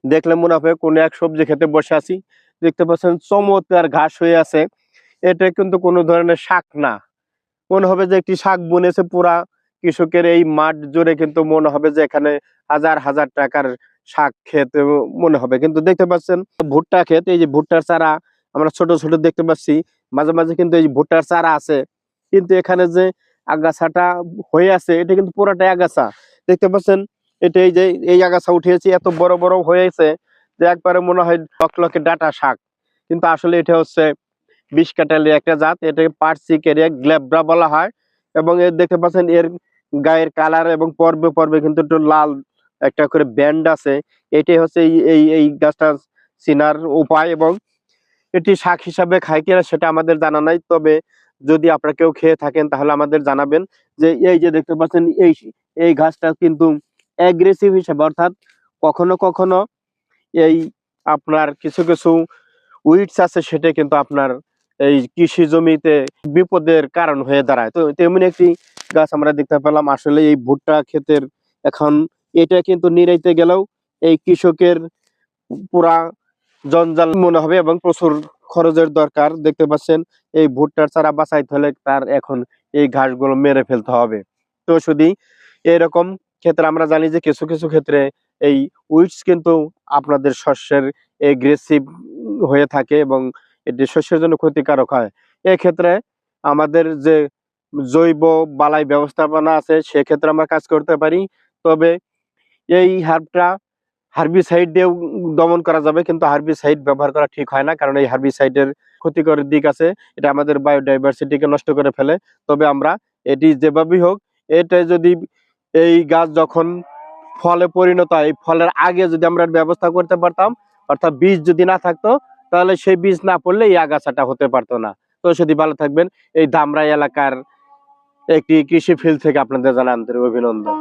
দেখলে মনে হবে কোনো এক সবজি খেতে বসে আছি। দেখতে পাচ্ছেন চমৎকার ঘাস হয়ে আছে। এটা কিন্তু কোনো ধরনের শাক না, মনে হবে যে একটি শাক বুনেছে পুরা কৃষকের এই মাঠ জুড়ে, কিন্তু মনে হবে যে এখানে হাজার হাজার টাকার শাক ক্ষেত মনে হবে। কিন্তু দেখতে পাচ্ছেন ভুট্টা ক্ষেত, এই যে ভুট্টার চারা আমরা ছোট ছোট দেখতে পাচ্ছি, মাঝে মাঝে কিন্তু এই ভুট্টার চারা আছে, কিন্তু এখানে যে আগাছাটা হয়ে আছে এটা কিন্তু পুরাটাই আগাছা। দেখতে পাচ্ছেন এটা এই যে এই আগাছা উঠিয়েছে, এত বড় বড় হয়েছে যে একবারে মনে হয় লকলকে ডাটা শাক, কিন্তু আসলে এটা হচ্ছে বিষ কাঁঠালি একটা জাত, এটাকে পার্সিকেরিয়া গ্ল্যাব্রা বলা হয়। এবং এর দেখতে পাচ্ছেন এর গায়ের কালার এবং পর্বে পর্বে কিন্তু একটু লাল একটা করে ব্যান্ড আছে। এটাই হচ্ছে এই এই এই গাছটা চিনার উপায়। এবং এটি শাক হিসাবে খায় কিনা সেটা আমাদের জানা নাই, তবে যদি আপনারা কেউ খেয়ে থাকেন তাহলে আমাদের জানাবেন। যে এই যে দেখতে পাচ্ছেন এই এই গাছটা কিন্তু অ্যাগ্রেসিভ হিসাবে, অর্থাৎ কখনো কখনো এই আপনার কিছু কিছু উইডস আছে সেটা কিন্তু আপনার এই কৃষি জমিতে বিপদের কারণ হয়ে দাঁড়ায়। তো তেমনি একটি গাছ আমরা দেখতে পেলাম। আসলে এই ভুট্টা ক্ষেতের এখন এটা কিন্তু নিরাইতে গেলেও এই কৃষকের পুরা জঞ্জাল মনে হবে এবং প্রচুর খরচের দরকার। দেখতে পাচ্ছেন এই ভুট্টার চারা বাঁচাইতে হলে তার এখন এই ঘাসগুলো মেরে ফেলতে হবে। তো শুধু এরকম ক্ষেত্রে আমরা জানি যে কিছু কিছু ক্ষেত্রে এই উইডস কিন্তু আপনাদের শস্যের এগ্রেসিভ হয়ে থাকে এবং এটি শস্যের জন্য ক্ষতিকারক হয়। এক্ষেত্রে আমাদের যে জৈব বালাই ব্যবস্থাপনা আছে সেক্ষেত্রে আমরা কাজ করতে পারি। তবে এই হারটা হার্বিসাইড দিয়েও দমন করা যাবে, কিন্তু হার্বিসাইড ব্যবহার করা ঠিক হয় না, কারণ এই হার্বিসাইডের ক্ষতিকর দিক আছে। এটা আমাদের বায়োডাইভার্সিটিকে নষ্ট করে ফেলে। তবে আমরা এটি যেভাবেই হোক, এটা যদি এই গাছ যখন ফলে পরিণত হয়, এই ফলের আগে যদি আমরা ব্যবস্থা করতে পারতাম, অর্থাৎ বীজ যদি না থাকতো, তাহলে সেই বীজ না পড়লে এই আগাছাটা হতে পারতো না। তো যদি ভালো থাকবেন। এই ধামরাই এলাকার একটি কৃষি ফিল্ড থেকে আপনাদের জানাই আন্তরিক অভিনন্দন।